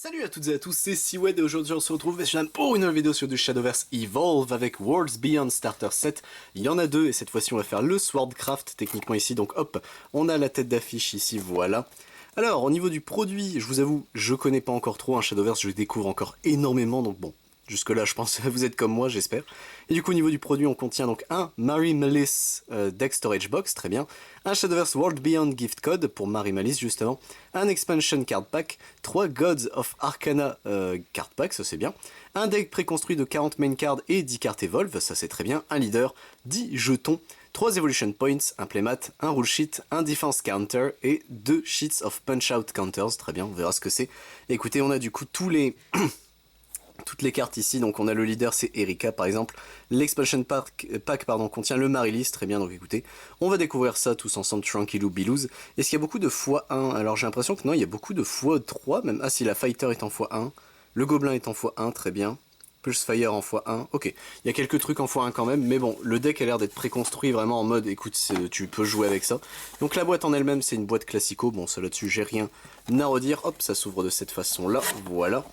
Salut à toutes et à tous, c'est Siwed et aujourd'hui on se retrouve pour une nouvelle vidéo sur du Shadowverse Evolve avec Worlds Beyond Starter Set. Il y en a deux et cette fois-ci on va faire le Swordcraft techniquement ici, donc hop, on a la tête d'affiche ici, voilà. Alors au niveau du produit, je vous avoue, je connais pas encore trop un Shadowverse, je le découvre encore énormément, donc bon, jusque là je pense que vous êtes comme moi j'espère. Et du coup au niveau du produit on contient donc un Mary Malice Deck Storage Box, très bien, un Shadowverse World Beyond Gift Code pour Mary Malice justement, un Expansion Card Pack, 3 Gods of Arcana Card Pack, ça c'est bien, un deck préconstruit de 40 main cards et 10 cartes Evolve, ça c'est très bien, un leader, 10 jetons, 3 Evolution Points, un playmat, un rule sheet, un defense counter et 2 sheets of punch out counters, très bien, on verra ce que c'est. Écoutez, on a du coup toutes les cartes ici, donc on a le leader, c'est Erika par exemple, l'expansion pack contient le Marilis, très bien, donc écoutez, on va découvrir ça tous ensemble, tranquillou bilouz. Est-ce qu'il y a beaucoup de x1? Alors j'ai l'impression que non, il y a beaucoup de x3 même, ah si la fighter est en x1, le gobelin est en x1, très bien, plus fire en x1, ok, il y a quelques trucs en x1 quand même, mais bon, le deck a l'air d'être préconstruit vraiment en mode, écoute, tu peux jouer avec ça. Donc la boîte en elle-même, c'est une boîte classico, bon ça là-dessus j'ai rien à redire, hop, ça s'ouvre de cette façon-là, voilà.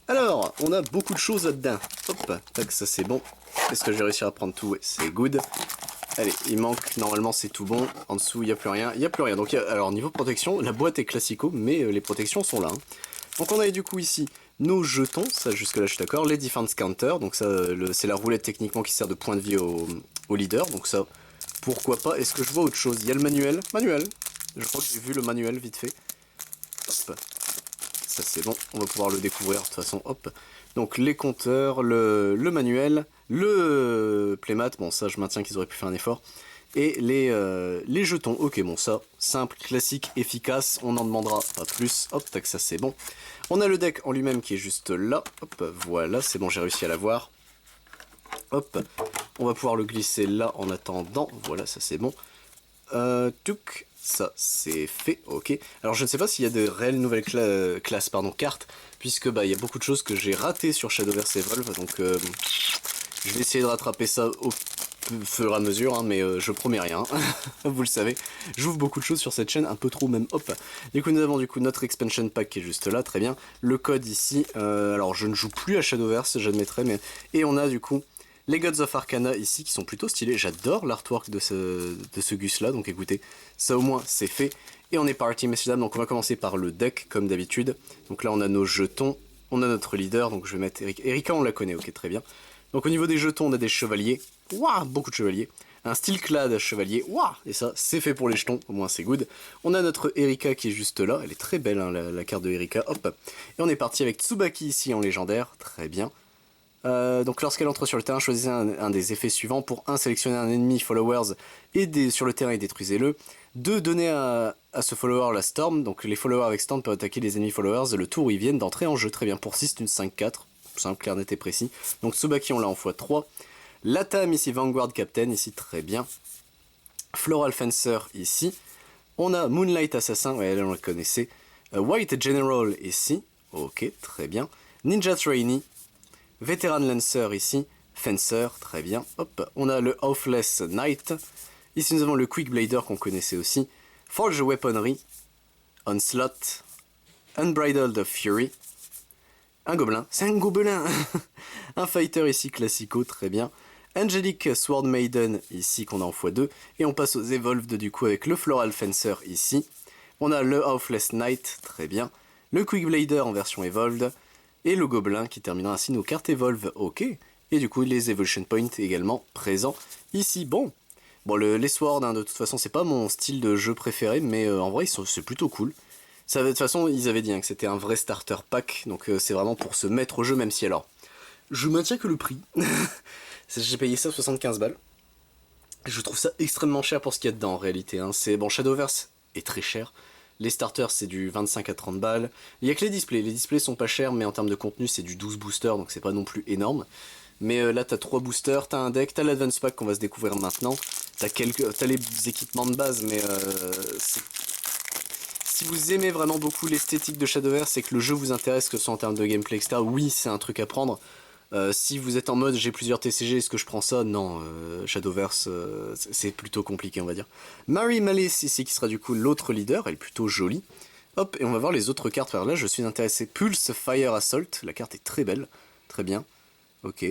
Alors, on a beaucoup de choses là-dedans. Hop, tac, ça c'est bon. Est-ce que je vais réussir à prendre tout? Ouais, c'est good. Allez, il manque, normalement c'est tout bon. En dessous, il n'y a plus rien. Il n'y a plus rien. Donc, alors, niveau protection, la boîte est classico, mais les protections sont là. Hein. Donc, on a du coup ici nos jetons. Ça, jusque-là, je suis d'accord. Les defense counters. Donc, ça, c'est la roulette techniquement qui sert de point de vie au leader. Donc, ça, pourquoi pas. Est-ce que je vois autre chose? Il y a le manuel. Manuel. Je crois que j'ai vu le manuel vite fait. Hop. Ça c'est bon, on va pouvoir le découvrir de toute façon, hop. Donc les compteurs, le manuel, le playmat, bon ça je maintiens qu'ils auraient pu faire un effort. Et les jetons, ok bon ça, simple, classique, efficace, on n'en demandera pas plus, hop, tac ça c'est bon. On a le deck en lui-même qui est juste là, hop, voilà, c'est bon j'ai réussi à l'avoir. Hop, on va pouvoir le glisser là en attendant, voilà ça c'est bon. Touc, ça c'est fait, ok. Alors je ne sais pas s'il y a de réelles nouvelles cartes, puisque bah il y a beaucoup de choses que j'ai ratées sur Shadowverse Evolve, donc je vais essayer de rattraper ça au fur et à mesure, hein, mais je promets rien, vous le savez. J'ouvre beaucoup de choses sur cette chaîne, un peu trop même, hop. Du coup nous avons notre expansion pack qui est juste là, très bien. Le code ici, alors je ne joue plus à Shadowverse, j'admettrai, mais... Et on a du coup... les Gods of Arcana ici qui sont plutôt stylés, j'adore l'artwork de ce Gus là, donc écoutez, ça au moins c'est fait. Et on est parti messieurs dames, donc on va commencer par le deck comme d'habitude. Donc là on a nos jetons, on a notre leader, donc je vais mettre Erika. Erika on la connaît, ok très bien. Donc au niveau des jetons on a des chevaliers, waouh, beaucoup de chevaliers. Un Steelclad chevalier, waouh, et ça c'est fait pour les jetons, au moins c'est good. On a notre Erika qui est juste là, elle est très belle hein, la carte de Erika, hop. Et on est parti avec Tsubaki ici en légendaire, très bien. Donc lorsqu'elle entre sur le terrain, choisissez un des effets suivants. Pour 1, sélectionnez un ennemi followers sur le terrain et détruisez-le. 2, donnez à ce follower la Storm. Donc les followers avec Storm peuvent attaquer les ennemis followers le tour où ils viennent d'entrer en jeu. Très bien, pour 6, c'est une 5-4. Simple, clair, net et précis. Donc Tsubaki on l'a en x3. Latam ici, Vanguard Captain ici, très bien. Floral Fencer ici. On a Moonlight Assassin, ouais là on le connaissait. White General ici, ok, très bien. Ninja Trainee. Veteran Lancer ici, Fencer, très bien, hop, on a le Oathless Knight, ici nous avons le Quick Blader qu'on connaissait aussi, Forge Weaponry, Onslaught, Unbridled Fury, un gobelin, c'est un gobelin, un Fighter ici classico, très bien, Angelic Sword Maiden ici qu'on a en x2, et on passe aux Evolved du coup avec le Floral Fencer ici, on a le Oathless Knight, très bien, le Quick Blader en version Evolved, et le gobelin qui terminera ainsi nos cartes Evolve, ok. Et du coup les Evolution Points également présents ici. Bon, les Swords hein, de toute façon c'est pas mon style de jeu préféré, mais en vrai c'est plutôt cool. Ça, de toute façon ils avaient dit hein, que c'était un vrai starter pack, donc c'est vraiment pour se mettre au jeu, même si alors, je maintiens que le prix, j'ai payé ça 75 balles. Je trouve ça extrêmement cher pour ce qu'il y a dedans en réalité, hein. C'est bon, Shadowverse est très cher. Les starters c'est du 25 à 30 balles. Il n'y a que les displays sont pas chers mais en termes de contenu c'est du 12 boosters donc c'est pas non plus énorme. Mais là t'as 3 boosters, t'as un deck, t'as l'advance pack qu'on va se découvrir maintenant. T'as les équipements de base mais si vous aimez vraiment beaucoup l'esthétique de Shadowverse et que le jeu vous intéresse, que ce soit en termes de gameplay etc, oui c'est un truc à prendre. Si vous êtes en mode j'ai plusieurs TCG, est-ce que je prends ça? Non, Shadowverse c'est plutôt compliqué on va dire. Mary Malice ici qui sera du coup l'autre leader, elle est plutôt jolie. Hop, et on va voir les autres cartes vers là, je suis intéressé. Pulse Fire Assault, la carte est très belle, très bien. Ok.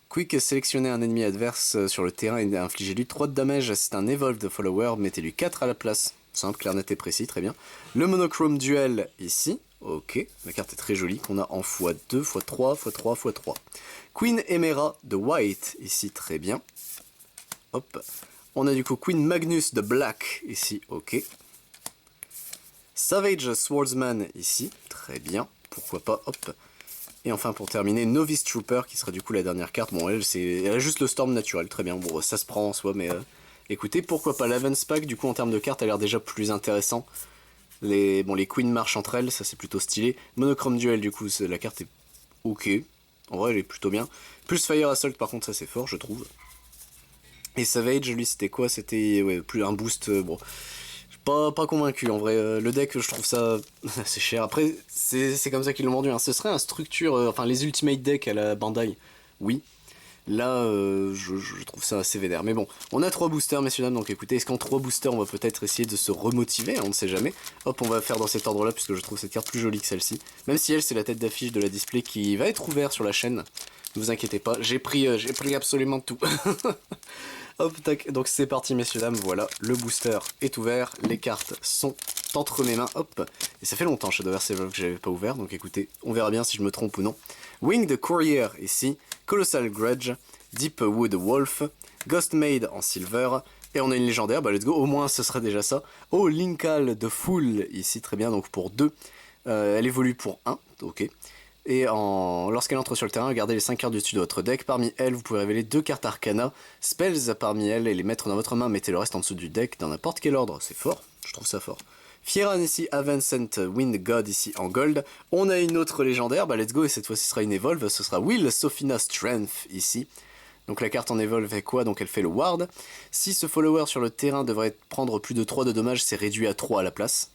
Quick, sélectionnez un ennemi adverse sur le terrain et infligez-lui 3 de damage. Si c'est un Evolved Follower, mettez-lui 4 à la place. Simple, clair, net et précis, très bien. Le Monochrome Duel ici, ok. La carte est très jolie, qu'on a en x2, x3, x3, x3. Queen Emera de White ici, très bien. Hop. On a du coup Queen Magnus de Black ici, ok. Savage Swordsman ici, très bien, pourquoi pas, hop. Et enfin pour terminer, Novice Trooper qui sera du coup la dernière carte. Bon, elle a juste le Storm naturel, très bien, bon ça se prend en soi, mais écoutez, pourquoi pas. L'Avance Pack du coup en termes de cartes a l'air déjà plus intéressant. Les Queens marchent entre elles, ça c'est plutôt stylé. Monochrome Duel du coup, la carte est ok, en vrai elle est plutôt bien. Plus Fire Assault par contre ça c'est fort je trouve. Et Savage lui c'était quoi? C'était ouais, plus un boost, bon... Pas convaincu en vrai, le deck je trouve ça assez cher, après c'est comme ça qu'ils l'ont vendu, hein. Ce serait un structure, enfin les ultimate decks à la Bandai, oui, là je trouve ça assez vénère, mais bon, on a 3 boosters messieurs dames, donc écoutez, est-ce qu'en 3 boosters on va peut-être essayer de se remotiver, on ne sait jamais, hop on va faire dans cet ordre là puisque je trouve cette carte plus jolie que celle-ci, même si elle c'est la tête d'affiche de la display qui va être ouverte sur la chaîne, ne vous inquiétez pas, j'ai pris absolument tout. Hop, tac, donc c'est parti messieurs dames, voilà, le booster est ouvert, les cartes sont entre mes mains, hop, et ça fait longtemps Shadowverse Evolve que j'avais pas ouvert, donc écoutez, on verra bien si je me trompe ou non. Winged Courier ici, Colossal Grudge, Deep Wood Wolf, Ghost Maid en silver, et on a une légendaire, bah let's go, au moins ce sera déjà ça. Oh, Linkal de Fool ici, très bien, donc pour 2, elle évolue pour 1, ok. Et lorsqu'elle entre sur le terrain, regardez les 5 cartes du dessus de votre deck. Parmi elles, vous pouvez révéler 2 cartes Arcana, Spells parmi elles et les mettre dans votre main. Mettez le reste en dessous du deck dans n'importe quel ordre. C'est fort, je trouve ça fort. Fieran ici, Avancent Wind God ici en gold. On a une autre légendaire, bah let's go, et cette fois-ci ce sera une Evolve. Ce sera Will Sophina Strength ici. Donc la carte en Evolve fait quoi? Donc elle fait le Ward. Si ce follower sur le terrain devrait prendre plus de 3 de dommages, c'est réduit à 3 à la place.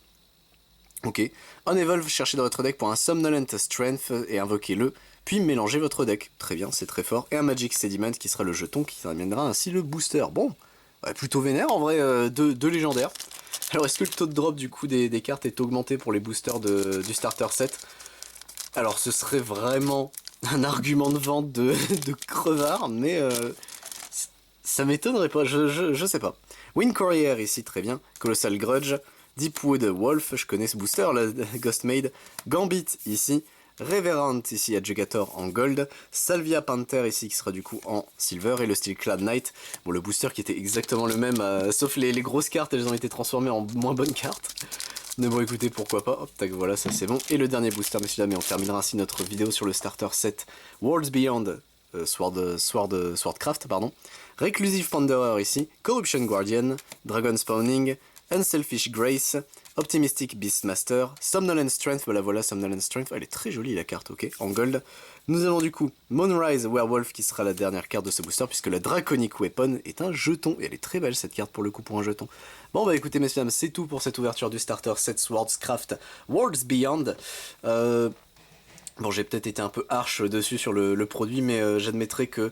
Ok, en Evolve, cherchez dans votre deck pour un Somnolent Strength et invoquez-le, puis mélangez votre deck. Très bien, c'est très fort. Et un Magic Sediment qui sera le jeton qui amènera ainsi le booster. Bon, ouais, plutôt vénère en vrai, deux légendaires. Alors est-ce que le taux de drop du coup des cartes est augmenté pour les boosters du starter set? Alors ce serait vraiment un argument de vente de crevard, mais ça m'étonnerait pas, je sais pas. Wind Courier ici, très bien. Colossal Grudge. Deepwood Wolf, je connais ce booster, la Ghost Maid. Gambit ici. Reverend ici, Adjugator en gold. Salvia Panther ici, qui sera du coup en silver. Et le style Clad Knight. Bon, le booster qui était exactement le même, sauf les grosses cartes, elles ont été transformées en moins bonnes cartes. Mais bon, écoutez, pourquoi pas. Hop, tac, voilà, ça c'est bon. Et le dernier booster, messieurs dames, et on terminera ainsi notre vidéo sur le starter set Worlds Beyond. Swordcraft, pardon. Reclusive Panderer ici. Corruption Guardian. Dragon Spawning. Unselfish Grace, Optimistic Beastmaster, Somnolent Strength, voilà, Somnolent Strength, elle est très jolie la carte, ok, en gold. Nous avons du coup Moonrise Werewolf qui sera la dernière carte de ce booster puisque la Draconic Weapon est un jeton, et elle est très belle cette carte pour le coup pour un jeton. Bon bah écoutez messieurs dames, c'est tout pour cette ouverture du starter set Swordcraft Worlds Beyond. Bon j'ai peut-être été un peu harsh dessus sur le produit, mais j'admettrai que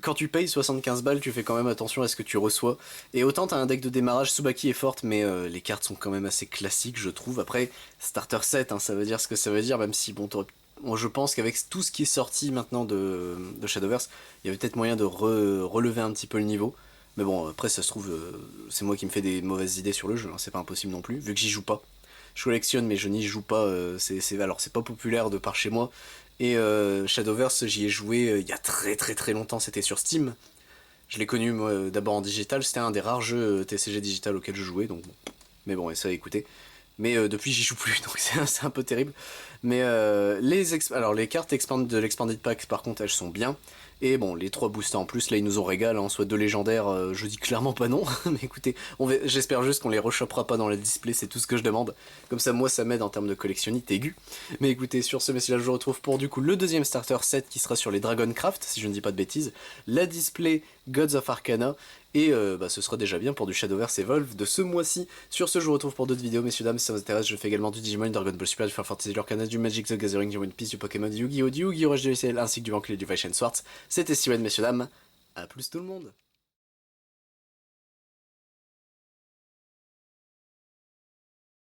quand tu payes 75 balles, tu fais quand même attention à ce que tu reçois. Et autant t'as un deck de démarrage, Tsubaki est forte, mais les cartes sont quand même assez classiques, je trouve. Après, starter set, hein, ça veut dire ce que ça veut dire, même si, bon, je pense qu'avec tout ce qui est sorti maintenant de Shadowverse, il y avait peut-être moyen de relever un petit peu le niveau. Mais bon, après, ça se trouve, c'est moi qui me fais des mauvaises idées sur le jeu, hein, c'est pas impossible non plus, vu que j'y joue pas. Je collectionne, mais je n'y joue pas, alors c'est pas populaire de par chez moi. Et Shadowverse, j'y ai joué il y a très longtemps, c'était sur Steam. Je l'ai connu moi d'abord en digital, c'était un des rares jeux TCG digital auxquels je jouais, donc bon. Mais bon, et ça écoutez. Mais depuis j'y joue plus, donc c'est un peu terrible. Mais alors les cartes de l'Expanded Pack par contre elles sont bien. Et bon, les 3 boosters en plus, là ils nous ont régalé, hein, soit 2 légendaires, je dis clairement pas non. Mais écoutez, j'espère juste qu'on les rechopera pas dans le display, c'est tout ce que je demande. Comme ça moi ça m'aide en termes de collectionnite aiguë. Mais écoutez, sur ce message là je vous retrouve pour du coup le deuxième starter set qui sera sur les Dragoncraft, si je ne dis pas de bêtises. La display Gods of Arcana. Et ce sera déjà bien pour du Shadowverse Evolve de ce mois-ci. Sur ce, je vous retrouve pour d'autres vidéos, messieurs, dames, si ça vous intéresse. Je fais également du Digimon, Dragon Ball Super, du Final Fantasy, du Arcana, du Magic the Gathering, du One Piece, du Pokémon, du Yu-Gi-Oh, du Yu-Gi-Oh! Rush de LCL, ainsi que du Vancouver et du Fashion Swords. C'était Steven, messieurs, dames. A plus tout le monde.